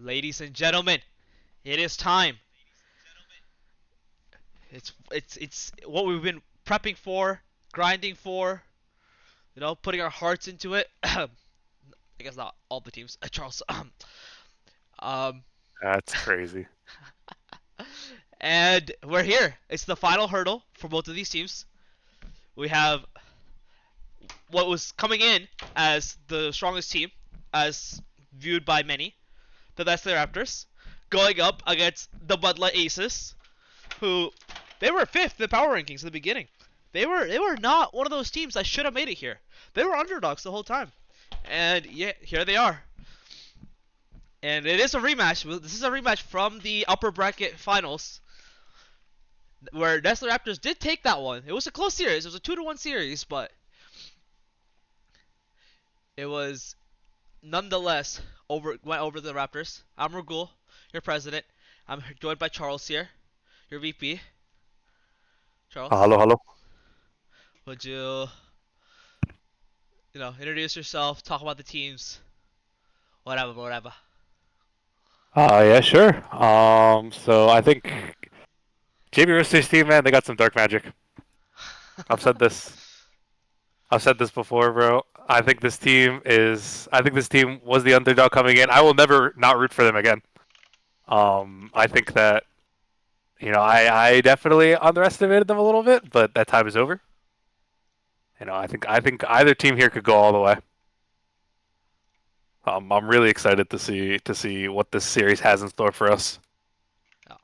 Ladies and gentlemen, it is time. It's what we've been prepping for, grinding for, putting our hearts into it. I guess not all the teams. Charles. Um, That's crazy. and we're here. It's the final hurdle for both of these teams. We have what was coming in as the strongest team, as viewed by many, the Nestle Raptors, going up against the Bud Light Aces, who they were fifth in the power rankings in the beginning. They were not one of those teams that should have made it here. They were underdogs the whole time, and yeah, here they are. And it is a rematch. This is a rematch from the upper bracket finals, where Nestle Raptors did take that one. It was a close series. It was a 2-1 series, but it was nonetheless went over the Raptors. I'm Ragul, your president. I'm joined by Charles here, your VP. Charles, Hello, hello. would you introduce yourself, talk about the teams, whatever, whatever. Yeah, sure. So I think JB Rister's team, man, they got some dark magic. I've said this. I've said this before, bro. I think this team was the underdog coming in. I will never not root for them again. I think that I definitely underestimated them a little bit, but that time is over. I think either team here could go all the way. I'm really excited to see what this series has in store for us. Yeah.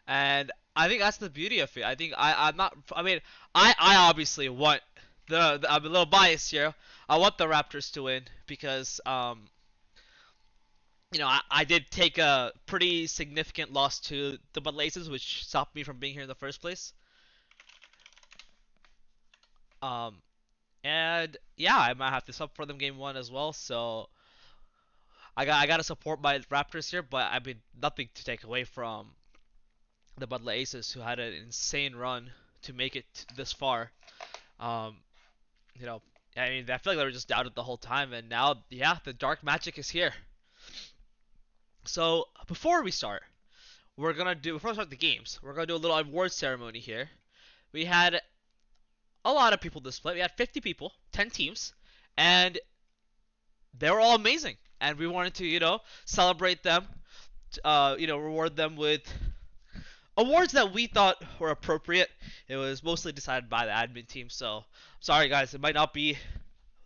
And I think that's the beauty of it. I think I'm not. I mean, I obviously want I'm a little biased here. I want the Raptors to win because I did take a pretty significant loss to the Bud Laces, which stopped me from being here in the first place. Um, and yeah, I might have to sub for them game one as well. So I got to support my Raptors here, but I mean nothing to take away from the Bud Aces, who had an insane run to make it this far. Um, you know, I mean, I feel like they were just doubted the whole time, and now, yeah, the dark magic is here. So before we start, before we start the games, we're gonna do a little award ceremony here. We had a lot of people display. We had 50 people, 10 teams, and they were all amazing. And we wanted to, celebrate them, reward them with awards that we thought were appropriate. It was mostly decided by the admin team, so sorry guys, it might not be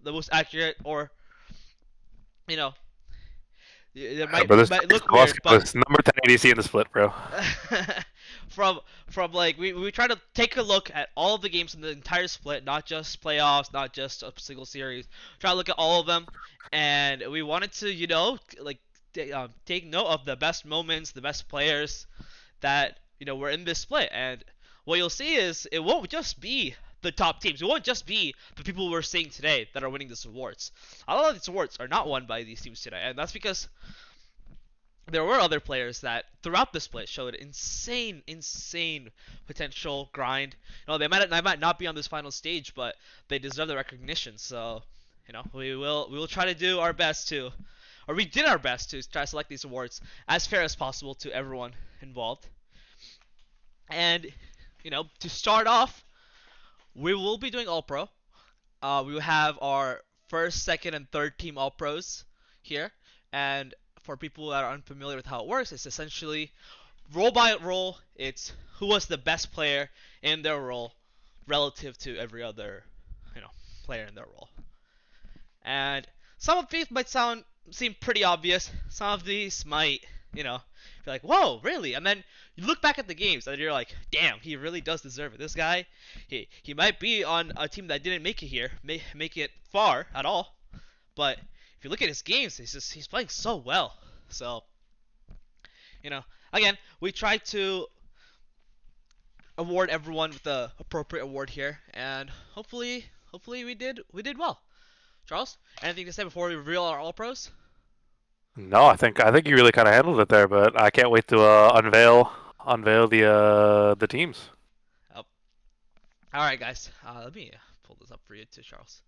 the most accurate, or you know, it Yeah, might but it this might Chris look weird, Kowalski but was number 10 ADC in the split, bro. from like we try to take a look at all of the games in the entire split, not just playoffs, not just a single series. Try to look at all of them, and we wanted to, like take note of the best moments, the best players that were in this split. And what you'll see is it won't just be the top teams. It won't just be the people we're seeing today that are winning these awards. A lot of these awards are not won by these teams today, and that's because there were other players that throughout the split showed insane potential grind. They might not be on this final stage, but they deserve the recognition. So, we will try to do our best to, or we did our best to try to select these awards as fair as possible to everyone involved. And to start off, we will be doing All Pro. We will have our first, second, and third team All Pros here. And for people that are unfamiliar with how it works, it's essentially role by role. It's who was the best player in their role relative to every other, you know, player in their role. And some of these might seem pretty obvious. Some of these might, be like, whoa, really? And then you look back at the games and you're like, damn, he really does deserve it. This guy, he might be on a team that didn't make it here, make it far at all. But if you look at his games, he's playing so well. So, again, we try to award everyone with the appropriate award here, and hopefully we did well. Charles, anything to say before we reveal our All Pros? No, I think you really kind of handled it there, but I can't wait to unveil the teams. Oh, all right, guys. Let me pull this up for you too, Charles.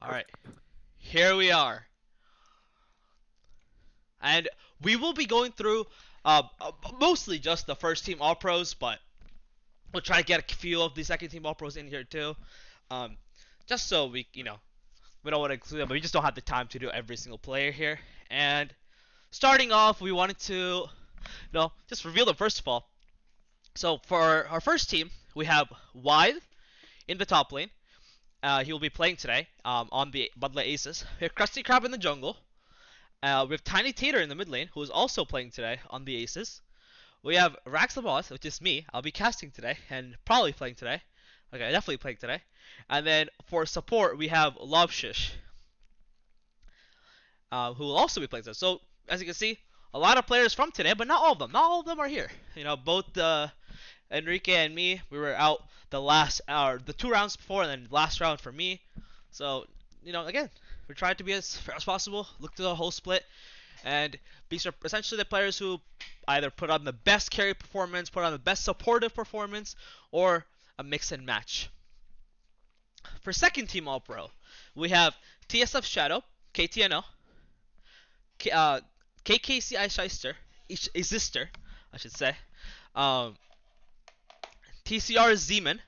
All right, here we are. And we will be going through mostly just the first team All Pros, but we'll try to get a few of the second team All Pros in here too, um, just so we don't want to include them, but we just don't have the time to do every single player here. And starting off, we wanted to just reveal them first of all. So for our first team, we have Wide in the top lane. He will be playing today on the Bud Aces. We have Krusty Krab in the jungle. We have Tiny Tater in the mid lane, who is also playing today on the Aces. We have Rax the Boss, which is me. I'll be casting today and probably playing today. Okay, definitely playing today. And then for support, we have Lobshish, who will also be playing today. So as you can see, a lot of players from today, but not all of them. Not all of them are here. Both Enrique and me, we were out the 2 rounds before, and then last round for me. So again, we tried to be as fair as possible. Look to the whole split, and these are essentially the players who either put on the best carry performance, put on the best supportive performance, or a mix and match. For second team All Pro, we have TSF Shadow, KTNO, KKCI Shyster, Isister, I should say, um, TCR Z-Man,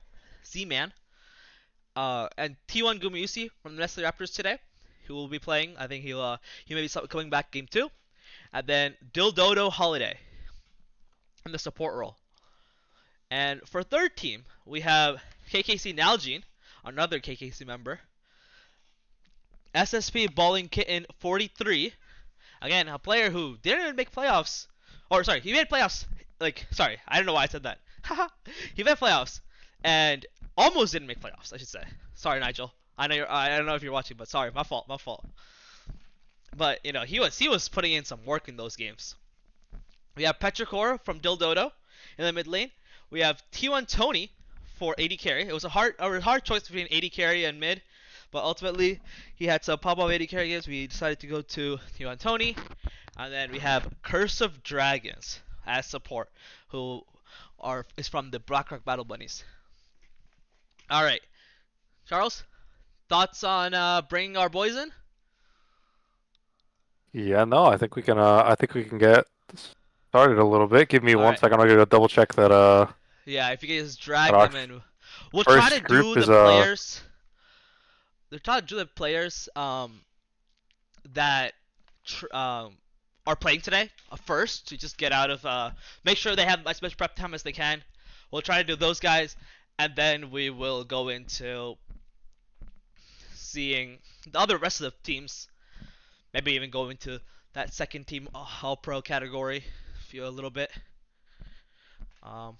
and T1 Gumayusi from the Nestle Raptors today, who will be playing. I think he may be coming back game 2. And then Dildodo Holiday in the support role. And for third team, we have KKC Nalgene, another KKC member. SSP Balling Kitten 43, again a player who didn't even make playoffs. Or sorry, he made playoffs. Sorry, I don't know why I said that. He made playoffs and almost didn't make playoffs, I should say. Sorry, Nigel. I don't know if you're watching, but sorry, my fault. But he was putting in some work in those games. We have Petrichor from Dildodo in the mid lane. We have T1 Tony for AD carry. It was a hard choice between AD carry and mid, but ultimately he had some pop-up AD carry games. We decided to go to T1 Tony. And then we have Curse of Dragons as support, who is from the Blackrock Battle Bunnies. All right, Charles, thoughts on bringing our boys in? Yeah, no, I think we can. I think we can get started a little bit. Give me All one right. second. I'm gonna go double check that. Yeah, if you can just That drag our them in, we'll try to first group do the is players. They're trying to do the players that are playing today first to just get out of make sure they have as much prep time as they can. We'll try to do those guys, and then we will go into seeing the other rest of the teams. Maybe even go into that second team All Pro category a little bit. We'll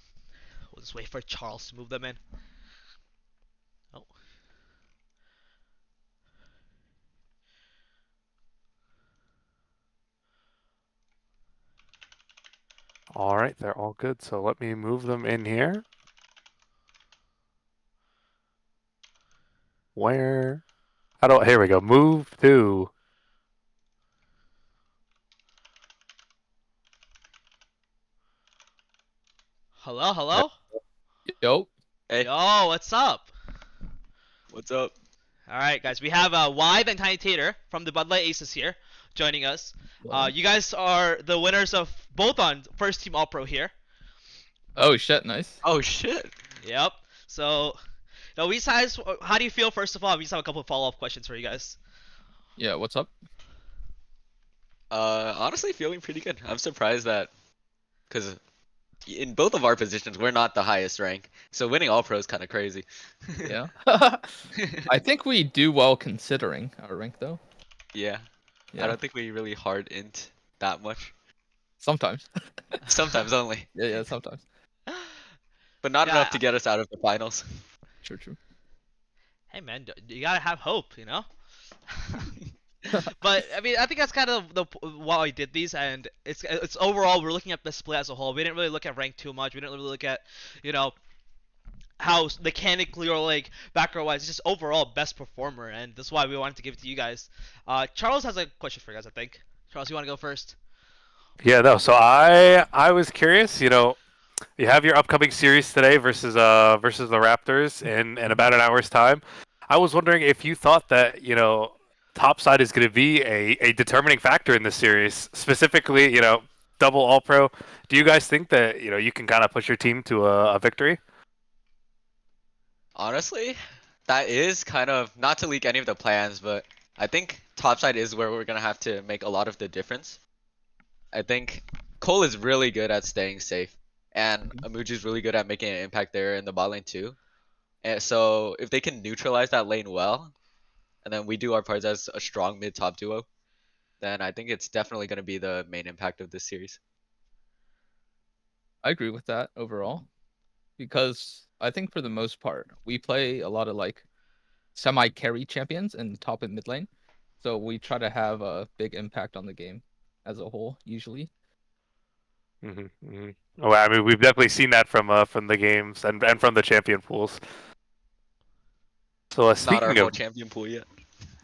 just wait for Charles to move them in. Oh. all right. They're all good. So let me move them in here. Where? How do? Here we go. Move to. Hello, Yeah. hello. Yo. Hey, Yo, what's up? what's up? All right, guys. We have Wide and Tiny Tater from the Bud Light Aces here joining us. You guys are the winners of both on first team All Pro here. Oh shit, nice. Oh shit. Yep. So, we guys, how do you feel? First of all, we just have a couple of follow-up questions for you guys. Yeah, what's up? Honestly, feeling pretty good. I'm surprised that, because in both of our positions, we're not the highest rank, so winning all pro is kind of crazy. Yeah. I think we do well considering our rank though. Yeah. Yeah. I don't think we really hard int that much. Sometimes. Sometimes only, Yeah, sometimes. but not Yeah. enough to get us out of the finals. True. Hey, man, you gotta have hope, But I mean, I think that's kind of why I did these, and it's overall we're looking at the split as a whole. We didn't really look at rank too much. We didn't really look at how mechanically or background wise. It's just overall best performer, and that's why we wanted to give it to you guys. Charles has a question for you guys. I think Charles, you want to go first? Yeah, no. So I was curious. You have your upcoming series today versus the Raptors in about an hour's time. I was wondering if you thought that topside is going to be a determining factor in this series. Specifically, double All Pro. Do you guys think that you can kind of push your team to a victory? Honestly, that is kind of not to leak any of the plans, but I think topside is where we're gonna have to make a lot of the difference. I think Cole is really good at staying safe, and Mhm. Amuji's really good at making an impact there in the bot lane too. And so if they can neutralize that lane well, and then we do our parts as a strong mid-top duo, then I think it's definitely gonna be the main impact of this series. I agree with that overall because I think for the most part we play a lot of like semi carry champions in top and mid lane, so we try to have a big impact on the game as a whole usually. Oh, I mean, we've definitely seen that from the games and from the champion pools. So Not our speaking whole of, champion pool yet.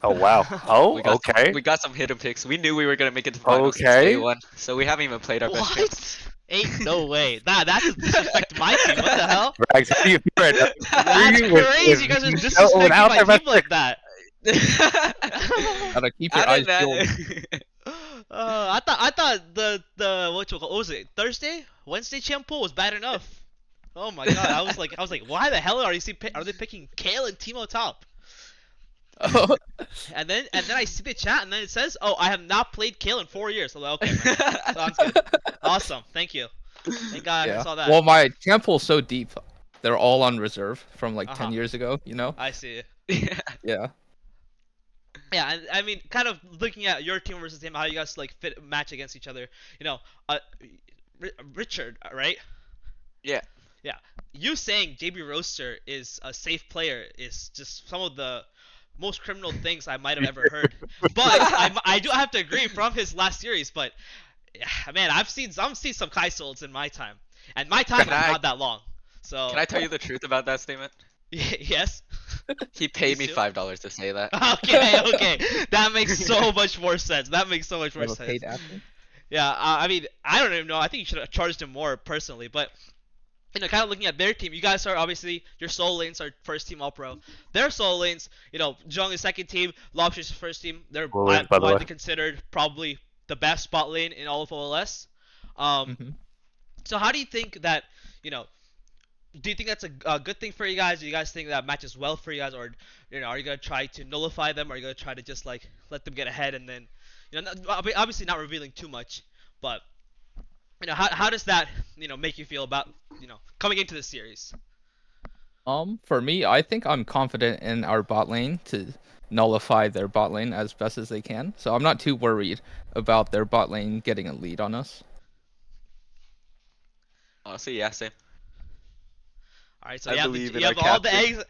oh wow, oh We got some okay, we got some hidden picks. We knew we were gonna make it to the finals since day okay. one, so we haven't even played our best picks. What? Ain't no way. That's a disrespect to my team. What the hell? Rags, how do you feel right now? That's Agree with crazy. You guys are disrespecting without my their best team like that. Gotta keep your I eyes didn't. peeled. I thought the what was it? Thursday, Wednesday champ pool was bad enough. Oh my god, I was like, why the hell are they picking Kale and Timo top? And then I see the chat and then it says, oh, I have not played Kale in 4 years. I'm like, okay, man, sounds good, awesome, thank you, thank God I Yeah. saw that. Well, my champ pool's so deep. They're all on reserve from like Uh-huh. 10 years ago, you know? I see. Yeah. Yeah. Yeah, and I mean, kind of looking at your team versus him, how you guys like fit match against each other. You know, Richard, right? Yeah. Yeah, you saying JB Roaster is a safe player is just some of the most criminal things I might have ever heard. But I do have to agree from his last series. But yeah, man, I've seen some Kai Souls in my time, and my time is Can I not that long. So can I tell you the truth about that statement? yes. He paid Please me do. $5 to say that. Okay, that makes so much more sense. That makes so much You more have a sense. paid athlete. Yeah, I mean, I don't even know. I think you should have charged him more personally, but kind of looking at their team, you guys are obviously your solo lanes are first team All Pro. Their solo lanes, Jung is second team, Lobster's first team. They're Well, wins, by the way. widely considered probably the best spot lane in all of OLS. Hmm. So how do you think that, do you think that's a good thing for you guys? Do you guys think that matches well for you guys, or are you gonna try to nullify them, or are you gonna try to just like let them get ahead and then, obviously not revealing too much, but how does that make you feel about coming into the series? For me, I think I'm confident in our bot lane to nullify their bot lane as best as they can. So I'm not too worried about their bot lane getting a lead on us. Honestly, yeah, same. All right, so I you have believe in you our have all the captain.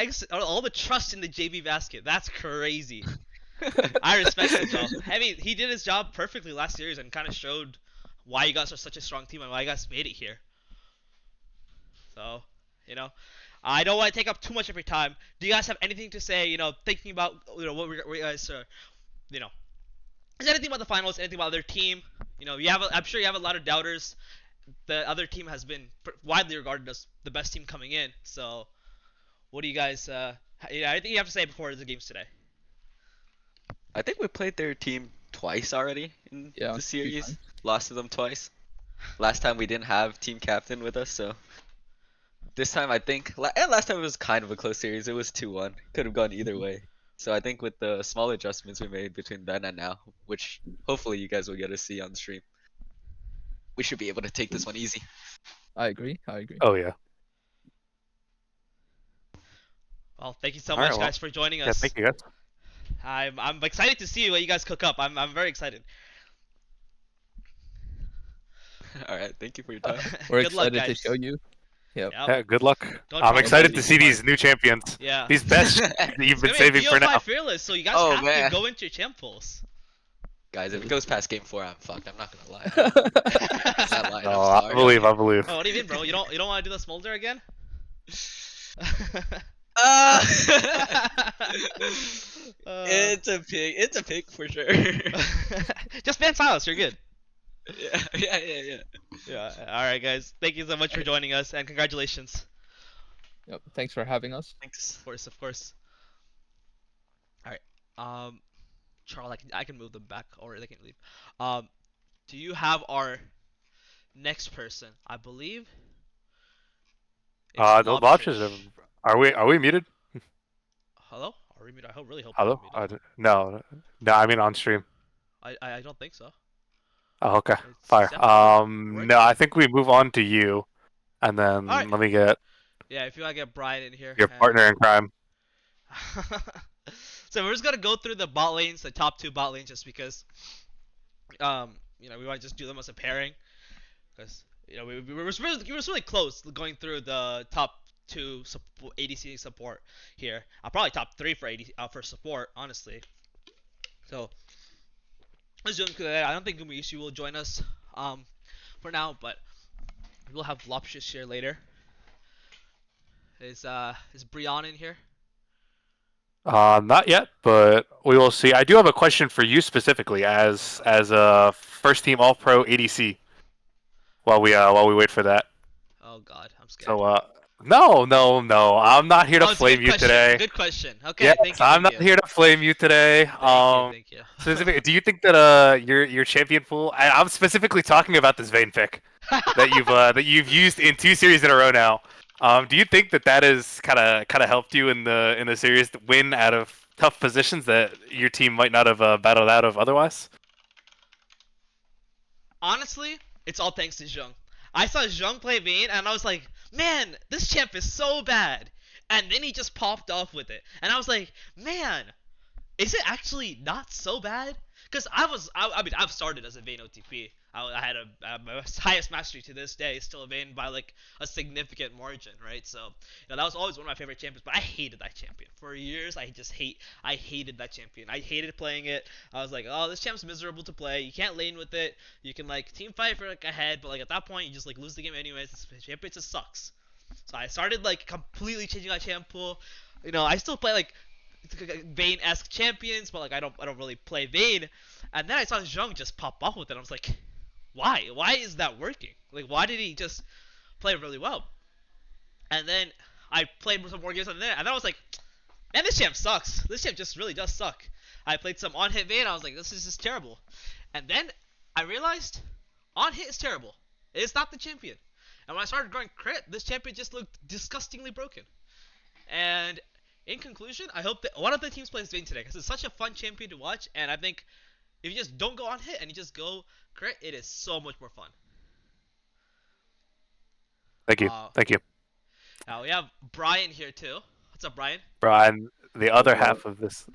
eggs, all the trust in the JB basket. That's crazy. I respect him though. I mean, he did his job perfectly last series and kind of showed why you guys are such a strong team and why you guys made it here. So, I don't want to take up too much of your time. Do you guys have anything to say? Thinking about what we guys you know, is there anything about the finals? Anything about their team? I'm sure you have a lot of doubters. The other team has been widely regarded as the best team coming in. So, what do you guys? Anything you have to say before the games today? I think we played their team twice already in Yeah, the 2 series. times. Lost to them twice. Last time we didn't have team captain with us, so this time I think. And last time it was kind of a close series. It was 2-1. Could have gone either Mhm. way. So I think with the small adjustments we made between then and now, which hopefully you guys will get to see on stream, we should be able to take this one easy. I agree. I agree. Oh yeah. Well, thank you so All right, much, well, guys, for joining yeah, us. thank you guys. I'm excited to see what you guys cook up. I'm very excited. All right, thank you for your time. We're Good luck, excited to guys. show you. Yep. Yep. Yeah, good luck. Don't I'm try excited anything to see too hard. these new champions. Yeah. These best that you've It's been gonna be saving for VO5 now. fearless, so you guys Oh, have man. to go into your champ pools. Guys, if it goes past game 4, I'm fucked. I'm not gonna lie. I'm not lying. Oh, I'm I sorry. believe. I believe. Oh, what do you mean, bro? You don't want to do the smolder again? Uh, Uh, it's a pig. It's a pig for sure. just ban Silas, you're good. Yeah. Yeah. All right, guys. Thank you so much for joining us, and congratulations. Yep. Thanks for having us. Thanks. Of course. All right. Charles, I can move them back, or they can leave. Um, do you have our next person? I believe it's The launches are. Lobshish. Are we muted? Hello? Are we muted? I really hope we're Hello? not muted. No, no. I mean on stream. I don't think so. Oh, okay. It's Fire. definitely No, working. I think we move on to you, and All right. then let me get Yeah, if you want to get Brian in here, your and partner in crime. so we're just gonna go through the bot lanes, the top two bot lanes, just because we want to just do them as a pairing, because we were really close going through the top two ADC support here. Probably top three for ADC for support, honestly. So let's do them. I don't think Gumiishi will join us for now, but we'll have Lopshis here later. Is Brian in here? Not yet, but we will see. I do have a question for you specifically, Oh as god. as a first team All Pro ADC. While we wait for that. Oh god, I'm scared. So no, no, no. I'm not here to Oh, it's a flame good you question. today. Good question. Okay, Yes, thank you, I'm thank not you. here to flame you today. Thank you, thank you. Specifically, do you think that your champion pool? I'm specifically talking about this Vayne pick that you've used in 2 series in a row now. Do you think that is kind of helped you in the series to win out of tough positions that your team might not have battled out of otherwise? Honestly, it's all thanks to Zheng. I saw Zheng play Vayne, and I was like, man, this champ is so bad. And then he just popped off with it. And I was like, man, is it actually not so bad? Because I mean, I've started as a Vayne OTP. I had my highest mastery to this day, still a Vayne by like a significant margin, right? So, that was always one of my favorite champions. But I hated that champion for years. I hated that champion. I hated playing it. I was like, oh, this champ's miserable to play. You can't lane with it. You can like team fight for like ahead, but like at that point, you just like lose the game anyways. This champion just sucks. So I started like completely changing my champ pool. I still play like Vayne-esque champions, but like I don't really play Vayne. And then I saw Zheng just pop off with it. I was like, why? Why is that working? Like, why did he just play really well? And then I played some more games on there, and then I was like, man, this champ sucks. This champ just really does suck. I played some on hit Vayne, and I was like, this is just terrible. And then I realized on hit is terrible. It's not the champion. And when I started going crit, this champion just looked disgustingly broken. And in conclusion, I hope that one of the teams plays Vayne today, because it's such a fun champion to watch, and I think if you just don't go on hit and you just go crit, it is so much more fun. Thank you, Uh, thank you, Now we have Brian here too. What's up, Brian? Brian. The other half of this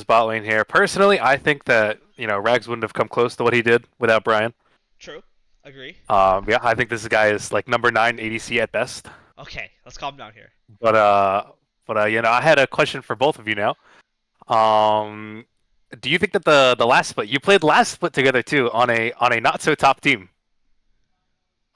bot lane here. Personally, I think that Rags wouldn't have come close to what he did without Brian. True. Agree. Yeah, I think this guy is like number 9 ADC at best. Okay, let's calm down here. But I had a question for both of you now. Do you think that the last split you played last split together too on a not so top team?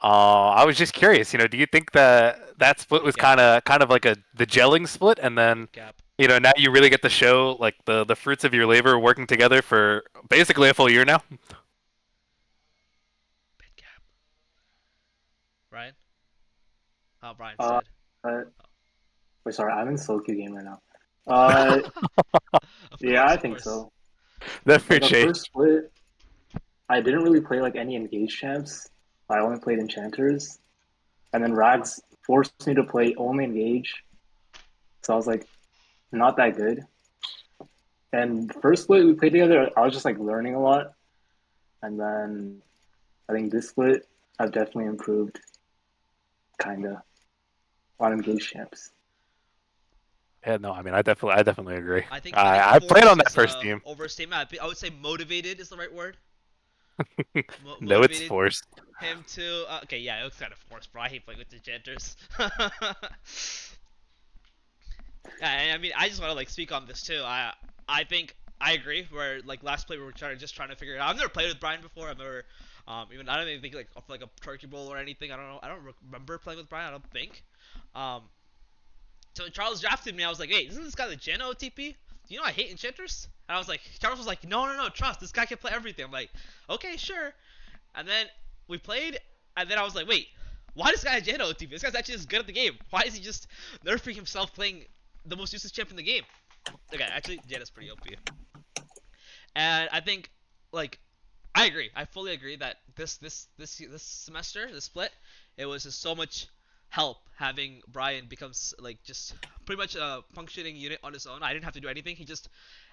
I was just curious. Do you think that split was Yeah. kind of like the gelling split, and then Big gap. now you really get to show like the fruits of your labor working together for basically a full year now? Big gap. Brian? Oh, Brian's Uh, dead. uh, Wait, sorry, I'm in solo queue game right now. Uh, Of yeah, course, I of think course. so. That's Like pretty the shade. first split, I didn't really play like any engaged champs. I only played enchanters, and then Rags forced me to play only engage. So I was like, not that good. And the first split we played together, I was just like learning a lot. And then I think this split, I've definitely improved, kinda, on engaged champs. Yeah, no, I mean, I definitely agree. I think I played on forced that is first team. overstatement. I would say motivated is the right word. No, it's Motivated forced. him to. Okay, yeah, it was kind of forced, bro. I hate playing with enchanters. Yeah, and I mean, I just want to like speak on this too. I think I agree. Where like last play we were just trying to figure it out. I've never played with Brian before. I've never even I don't even think like of like a turkey bowl or anything. I don't know. I don't remember playing with Brian. I don't think. Um, so Charles drafted me. I was like, hey, isn't this guy the Gen OTP? Do you know I hate enchanters? And I was like, Charles was like, no, no, no, trust. This guy can play everything. I'm like, okay, sure. And then we played, and then I was like, wait, why does this guy have Gen OTP? This guy's actually just good at the game. Why is he just nerfing himself playing the most useless champ in the game? Okay, actually, Jada's pretty OP. And I think, like, I agree. I fully agree that this semester, this split, it was just so much help having Brian becomes like just pretty much a functioning unit on his own. I didn't have to do anything.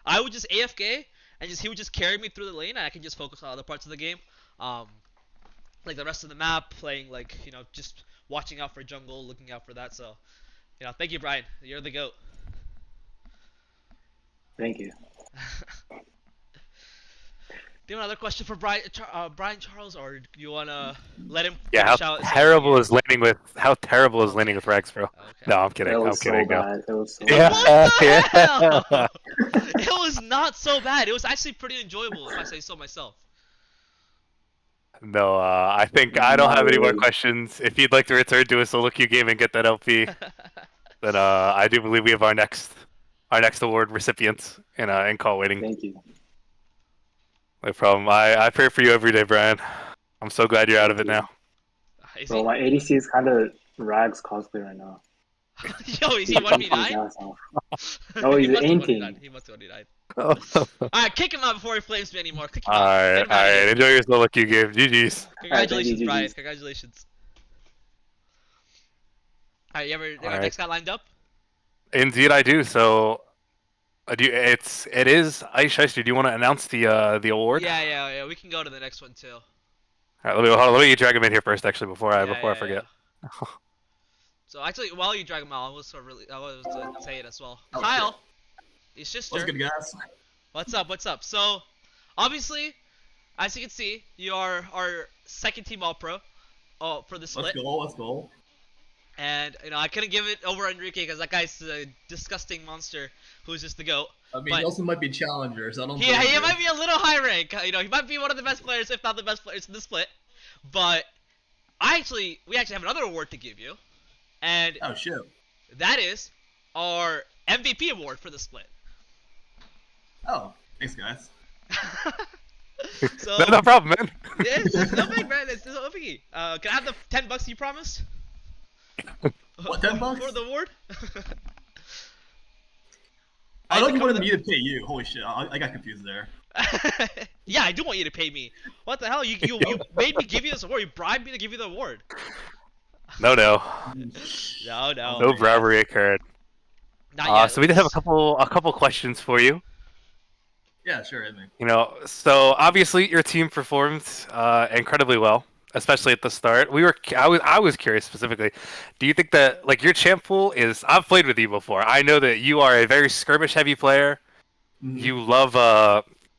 I would just AFK and he would just carry me through the lane, and I can just focus on other parts of the game, um, like the rest of the map, playing like just watching out for jungle, looking out for that. So thank you, Brian. You're the goat. Thank you. Do you have another question for Brian Charles, or do you wanna let him Yeah, finish out his opening game? how terrible is laning Okay. with Rex, bro? Okay. No, I'm kidding. That I'm was so kidding. No. bad. It was so What bad. Yeah, the yeah. hell? It was not so bad. It was actually pretty enjoyable, if I say so myself. No, I think I don't Not have any more really. questions. If you'd like to return to a solo queue game and get that LP, then I do believe we have our next award recipients in call waiting. Thank you. No problem. I pray for you every day, Brian. I'm so glad you're out of Thank it you. now. Is Bro, he? my ADC is kind of Rags cosplay right now. Yo, is he He's beating his 1v9? ass off. No, He he's must have an 1v9. team. He must have 1v9. All Alright, kick him out before he flames me anymore. Kick him out. right, Get all him out of right. here. Enjoy your solo queue game. GG's. Alright, thank you, Congratulations, Brian. GG's. Congratulations. Alright, you All got right. next guy lined up? Indeed, I do. So, it is Ice Shyster. Do you want to announce the award? Yeah. We can go to the next one too. All right, hold on, let me drag him in here first, actually, before I Yeah. forget. So actually, while you drag him out, I was to say it as well. Oh, Kyle, shit. his sister. What's good, guys? What's up? What's up? So, obviously, as you can see, you are our second team All Pro, for the Let's split. go. Let's go. And I couldn't give it over Enrique because that guy's a disgusting monster who's just the goat. I mean, But- he also might be challenger, so I don't. He blame you. might be a little high rank. He might be one of the best players, if not the best players in the split. But we actually have another award to give you, and Oh shit. that is our MVP award for the split. Oh, thanks, guys. So No problem, man. it's no big, man. It's no biggie. Can I have the $10 you promised? What, $10? For the award? I thought you cover wanted me to pay you. Holy shit, I got confused there. Yeah, I do want you to pay me. What the hell? You made me give you this award. You bribed me to give you the award. No. No. No bribery occurred. Not yet. So we did have a couple questions for you. Yeah, sure, hit me. So obviously your team performed incredibly well, especially at the start. I was curious specifically. Do you think that like your champ pool is? I've played with you before. I know that you are a very skirmish heavy player. Mhm.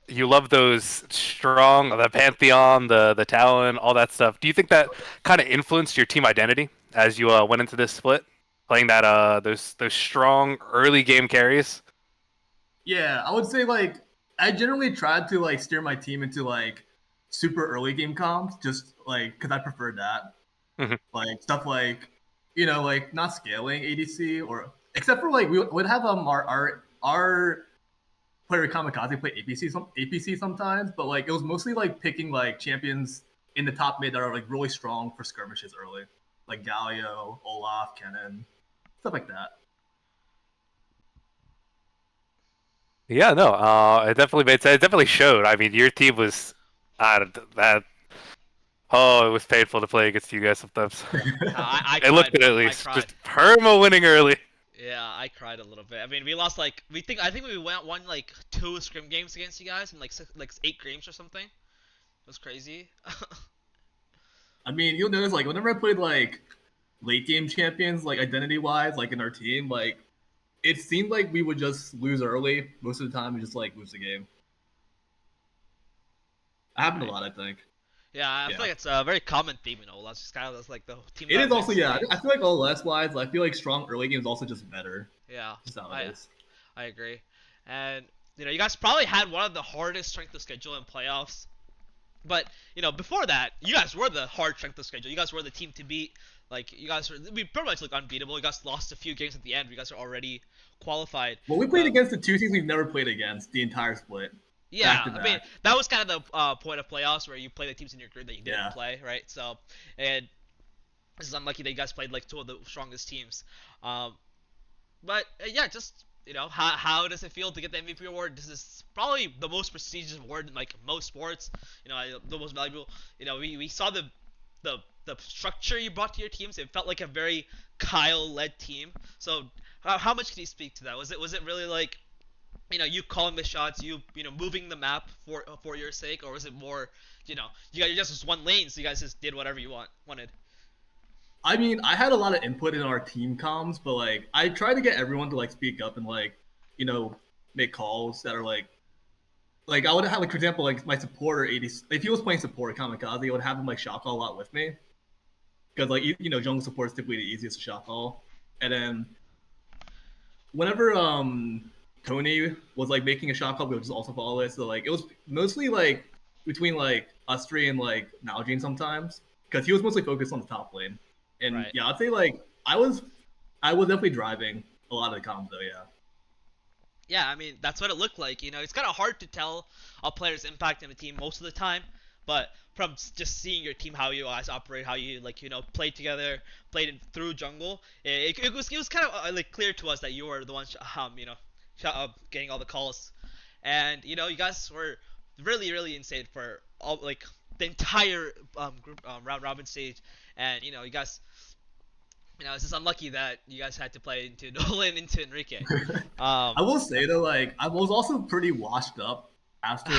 You love those strong, the Pantheon, the Talon, all that stuff. Do you think that kind of influenced your team identity as you went into this split, playing that those strong early game carries? Yeah, I would say like I generally tried to like steer my team into like super early game comps, just like because I preferred that. Mhm. Like stuff like like not scaling ADC or except for like we would have our player Kamikaze play APC sometimes, but like it was mostly like picking like champions in the top mid that are like really strong for skirmishes early, like Galio, Olaf, Kennen, stuff like that. Yeah, no, it definitely made sense. It definitely showed. I mean, your team was that. Oh, it was painful to play against you guys sometimes. I It looked cried. good at I least. cried. Just perma winning early. Yeah, I cried a little bit. I mean, we lost like I think we won like 2 scrim games against you guys in like 8 games or something. It was crazy. I mean, you'll notice like whenever I played like late game champions, like identity wise, like in our team, like it seemed like we would just lose early most of the time and just like lose the game. It happened a lot, I think. Yeah, I Yeah. feel like it's a very common theme in OLS. Just kind of like the team. It that is also wins yeah. games. I feel like OLS wise, I feel like strong early game is also just better. Yeah, Just how it is. I agree. And you guys probably had one of the hardest strength of schedule in playoffs. But before that, you guys were the hard strength of schedule. You guys were the team to beat. Like we pretty much look unbeatable. You guys lost a few games at the end. You guys are already qualified. Well, we played against the two teams we've never played against the entire split. Yeah, back to I mean back. that was kind of the point of playoffs where you play the teams in your grid that you didn't Yeah. play, right? So, and this is unlucky that you guys played like 2 of the strongest teams. But yeah, just how does it feel to get the MVP award? This is probably the most prestigious award in like most sports. The most valuable. We saw the the structure you brought to your teams. It felt like a very Kyle-led team. So how much can you speak to that? Was it really like you calling the shots, you moving the map for your sake, or was it more you guys just one lane, so you guys just did whatever you wanted? I mean, I had a lot of input in our team comms, but like I tried to get everyone to like speak up and like, you know, make calls that are like I would have like for example like my supporter 80 if he was playing support Kamikaze, I would have him like shot call a lot with me because like jungle support is typically the easiest to shot call, and then whenever Tony was like making a shot call, we would just also follow it. So like it was mostly like between like us three and like Nalgene sometimes because he was mostly focused on the top lane. And Right. yeah, I'd say like I was definitely driving a lot of the comms though. Yeah. Yeah, I mean that's what it looked like. It's kind of hard to tell a player's impact in a team most of the time, but from just seeing your team, how you guys operate, how you like played together, played it through jungle, it was kind of like clear to us that you were the ones getting all the calls, and you guys were really insane for all like the entire group round robin stage, and you guys. It's just unlucky that you guys had to play into Nolan into Enrique. Um, I will say though, like I was also pretty washed up after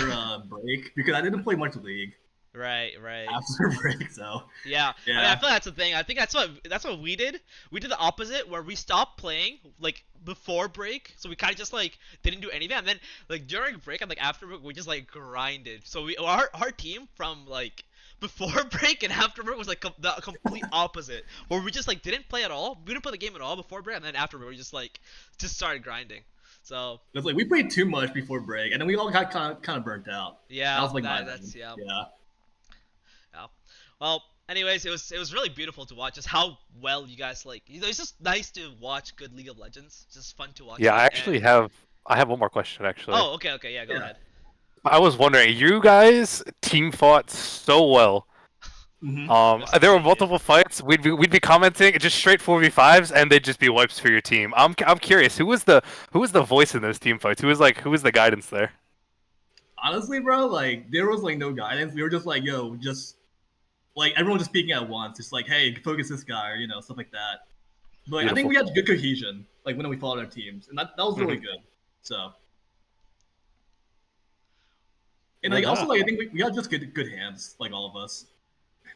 break because I didn't play much league right. after break. So Yeah. I mean, I yeah, feel that's the thing. I think that's what we did. We did the opposite, where we stopped playing like before break, so we kind of just like didn't do anything, and then like during break and like after break, we just like grinded. So our team from like before break and after break was like the complete opposite, where we just like didn't play at all. We didn't play the game at all before break, and then after break, we just started grinding. So it's like we played too much before break, and then we all got kind of burnt out. That yeah, was like my that's thing. yeah. Yeah. Yeah. Well, anyways, it was really beautiful to watch just how well you guys like. It's just nice to watch good League of Legends. It's just fun to watch Yeah, it. I And actually have one more question actually. oh, okay, yeah, go Yeah. ahead. I was wondering, you guys team fought so well. Mm-hmm. Yes, There were thank you. multiple fights. We'd be commenting just straight 4v5s, and they'd just be wipes for your team. I'm curious, who was the voice in those team fights? Who was the guidance there? Honestly, bro, like there was like no guidance. We were just like, yo, just like everyone just speaking at once, just like, hey, focus this guy, or stuff like that. But I think Beautiful. we had good cohesion, like when we followed our teams, and that was really Mhm. good. So, and Yeah, like also no. like I think we got just good hands, like all of us.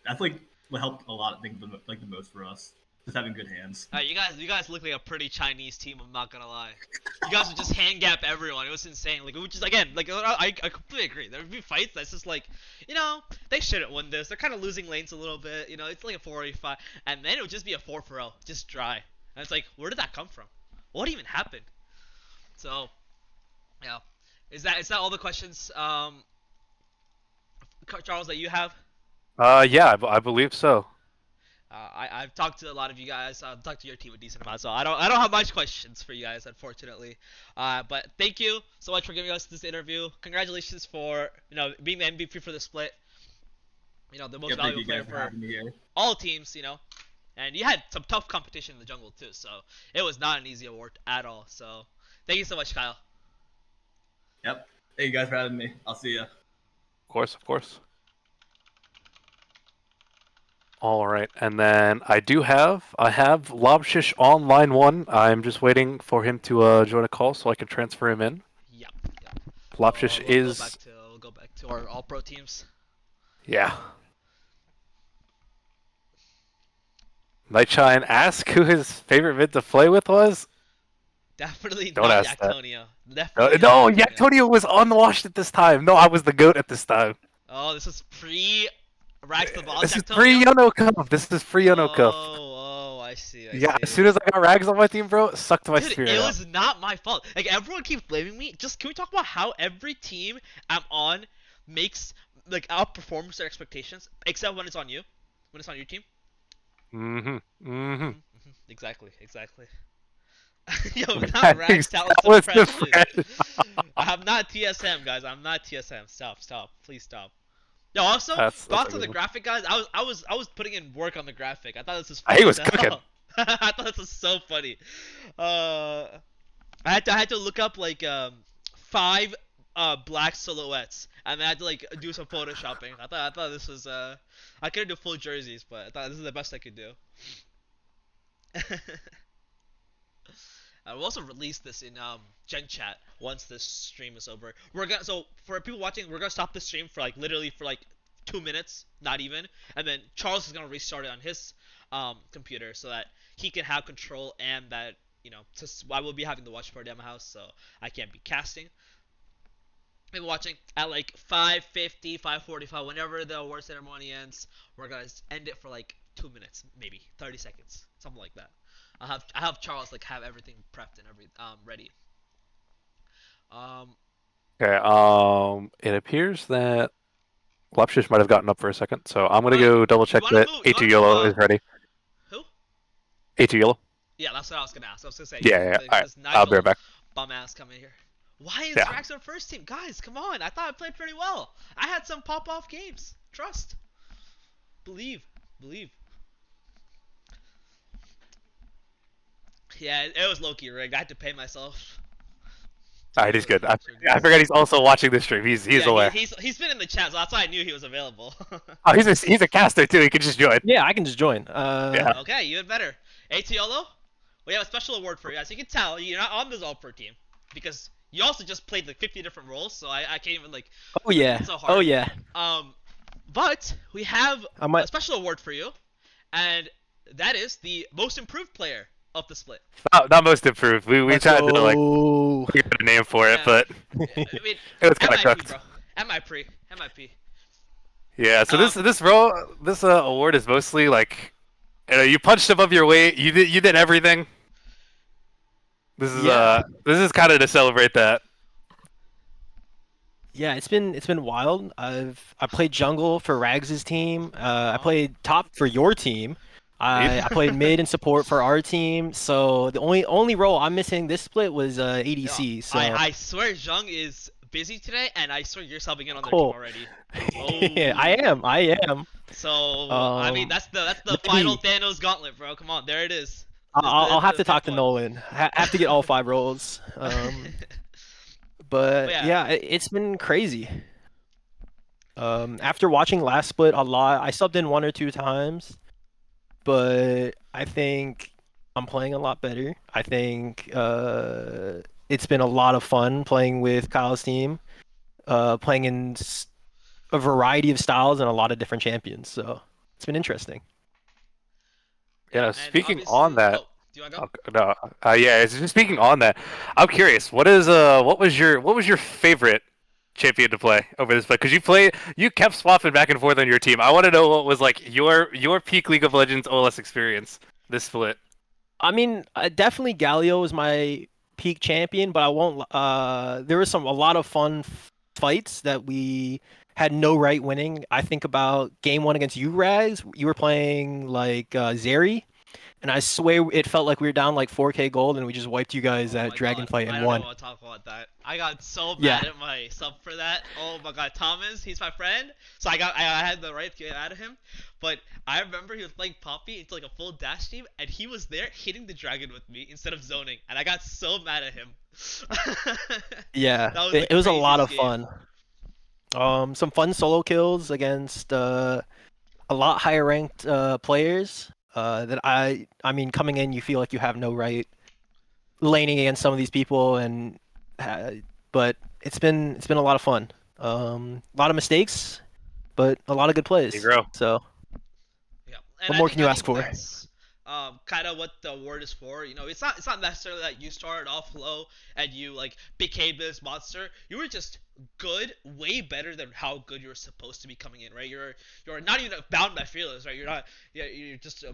That's like what helped a lot. I think the most for us, just having good hands. You guys look like a pretty Chinese team. I'm not gonna lie. You guys would just hand gap everyone. It was insane. Like, which is again, like I completely agree. There would be fights that's just like, they shouldn't win this. They're kind of losing lanes a little bit. It's like a 4v5, and then it would just be a 4-0, just dry. And it's like, where did that come from? What even happened? So, yeah, is that all the questions, Charles, that you have? Yeah, I believe so. I've talked to a lot of you guys. I've talked to your team a decent amount, so I don't have much questions for you guys, unfortunately. But thank you so much for giving us this interview. Congratulations for being the MVP for the split. The most Yeah, thank valuable you player guys for for having me here. all teams. And you had some tough competition in the jungle too, so it was not an easy award at all. So thank you so much, Kyle. Yep. Thank you guys for having me. I'll see ya. Of course. All right, and then I have Lobshish on line one. I'm just waiting for him to join a call so I can transfer him in. Yep, yep. Lobshish We'll go back is to our all pro teams. yeah. Nightshine, ask who his favorite mid to play with was. Definitely Don't not ask that. Yaktonia. No, Definitely no, not Yaktonia. Yaktonio was unwashed at this time. No, I was the goat at this time. Oh, this is pre Rags to the Balls This is free Yaktonia? Yono Cup. This is free Yono Cup. Oh, I see, I Yeah, as see. soon as I got Rags on my team, bro, it sucked my Dude, spirit it out. was not my fault. Like, everyone keeps blaming me. Just, can we talk about how every team I'm on makes, like, outperforms their expectations, except when it's on you? When it's on your team? Exactly. Yo, not That Rags talent was the suppression. friend. I'm not TSM, guys. I'm not TSM. Stop. Please stop. Yo, also, That's thoughts a on good the one. graphic, guys. I was putting in work on the graphic. I thought this was He funny was as hell. cooking. I thought this was so funny. Uh, I had to look up like 5 black silhouettes, and I had to like do some photoshopping. I thought this was I couldn't do full jerseys, but I thought this is the best I could do. We'll also release this in Gen Chat once this stream is over. So for people watching, we're gonna stop the stream for like literally for like 2 minutes, not even, and then Charles is gonna restart it on his computer so that he can have control, and that since I will be having the watch party at my house, so I can't be casting. People watching at like 5:50, 5:45, whenever the award ceremony ends, we're gonna end it for like 2 minutes, maybe 30 seconds, something like that. I have Charles like have everything prepped and ready. Um, Okay. It appears that Lepshish might have gotten up for a second, so I'm gonna oh, go double you check wanna that move? You A2 wanna move? Yellow is ready. Who? A2 Yellow. Yeah, that's what I was gonna ask. I was gonna say, Yeah, yeah. All right. this I'll be Nigel right back. bum ass coming here. Why is Yeah. Drax on first team? Guys, come on. I thought I played pretty well. I had some pop off games. Trust. Believe. Yeah, it was low-key rigged. I had to pay myself. All right, he's good. I forgot he's also watching the stream. He's Yeah, aware. he's been in the chat, so that's why I knew he was available. Oh, he's a caster too. He can just join. Yeah, I can just join. Yeah. Okay, even better. ATLO, we have a special award for you. As you can tell, you're not on the Zolper team because you also just played like 50 different roles, so I can't even like. Oh yeah. It's so hard. Oh yeah. But we have I might. a special award for you, and that is the most improved player of the split. Not most improved. We Let's tried to like go. figure out a name for it, Yeah. but I mean, it was kind of MIP, cooked. bro. MIP. Yeah. So this award is mostly like, you punched above your weight. You did everything. This is kind of to celebrate that. Yeah, it's been wild. I played jungle for Rags' team. I Oh. played top for your team. I played mid and support for our team. So the only role I'm missing this split was ADC. So I swear Zhang is busy today, and I swear you're subbing in on their Cool. team already. yeah, I am. So I mean that's the maybe. final Thanos gauntlet, bro. Come on, there it is. I'll have to talk to one. Nolan. Have to get all 5 roles. But yeah. yeah, it's been crazy. After watching last split a lot, I subbed in 1 or 2 times, but I think I'm playing a lot better. I think it's been a lot of fun playing with Kyle's team, playing in a variety of styles and a lot of different champions. So it's been interesting. Yeah. And Speaking obviously- on that. oh, do you wanna go? No. Yeah. It's just speaking on that. I'm curious. What was your favorite champion to play over this play? Because you kept swapping back and forth on your team. I want to know what was like your peak League of Legends OLS experience this split. I mean, definitely Galio is my peak champion, but I won't. There was a lot of fun fights that we had no right winning. I think about game 1 against you, Rags. You were playing like Zeri, and I swear it felt like we were down like 4K gold, and we just wiped you guys Oh at my Dragon God, Fight I and don't won. want to talk about that. I got so mad Yeah. at my sub for that. Oh my God, Thomas, he's my friend, so I had the right to get out of him. But I remember he was playing Poppy into like a full dash team, and he was there hitting the dragon with me instead of zoning, and I got so mad at him. Yeah, That was the it was a lot of craziest game. fun. Some fun solo kills against a lot higher ranked players. That I mean, coming in, you feel like you have no right laning against some of these people, and but it's been a lot of fun. A lot of mistakes, but a lot of good plays. There you go. So Yeah. What more can you ask for? That's kind of what the award is for. It's not necessarily that you started off low and you like became this monster. You were just good, way better than how good you were supposed to be coming in, right? You're not even bound by fearless, right? You're not. You're just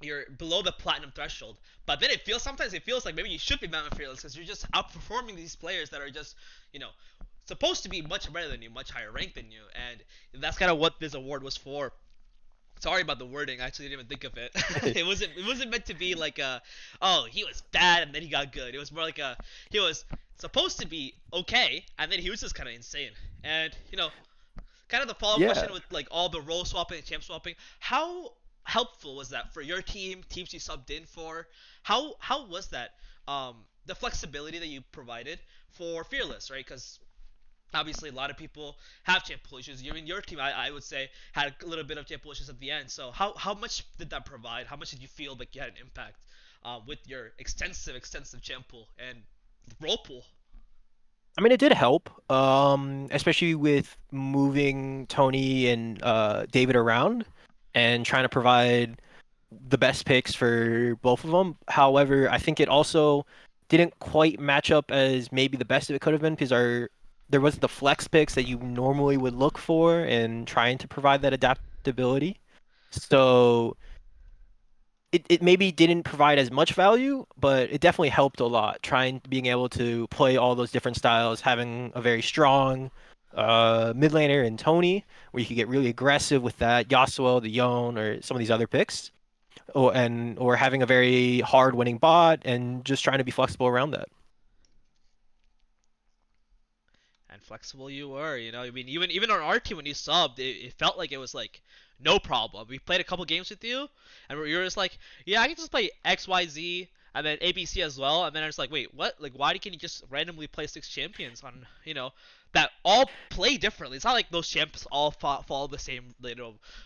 you're below the platinum threshold. But then sometimes it feels like maybe you should be bound by fearless because you're just outperforming these players that are just supposed to be much better than you, much higher ranked than you, and that's kind of what this award was for. Sorry about the wording. I actually didn't even think of it. It wasn't meant to be like he was bad and then he got good. It was more like he was supposed to be okay and then he was just kind of insane. And kind of the follow-up Yeah. question with like all the role swapping and champ swapping. How helpful was that for your teams you subbed in for? How was that? the flexibility that you provided for Fearless, right? Because obviously a lot of people have champ pool issues. Even your team, I would say, had a little bit of champ pool issues at the end. So how much did that provide? How much did you feel like you had an impact with your extensive champ pool and role pool? I mean, it did help, especially with moving Tony and David around and trying to provide the best picks for both of them. However, I think it also didn't quite match up as maybe the best it could have been because there was the flex picks that you normally would look for and trying to provide that adaptability. So it maybe didn't provide as much value, but it definitely helped a lot. Trying being able to play all those different styles, having a very strong mid laner in Tony, where you could get really aggressive with that Yasuo, the Yone, or some of these other picks, or having a very hard winning bot and just trying to be flexible around that. And flexible you were, you know. I mean, even on our team when you subbed, it felt like it was like no problem. We played a couple games with you, and you were just like, yeah, I can just play X, Y, Z, and then ABC as well. And then I was like, wait, what? Like, why can you just randomly play 6 champions on, that all play differently? It's not like those champs all follow the same